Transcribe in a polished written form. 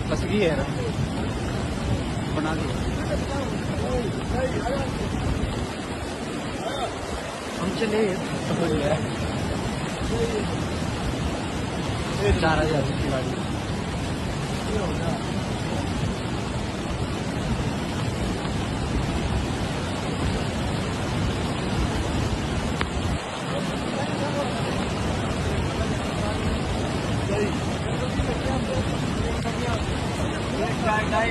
फंस गई है ना, बना दी हम चले 4000 की गाड़ी। ढाई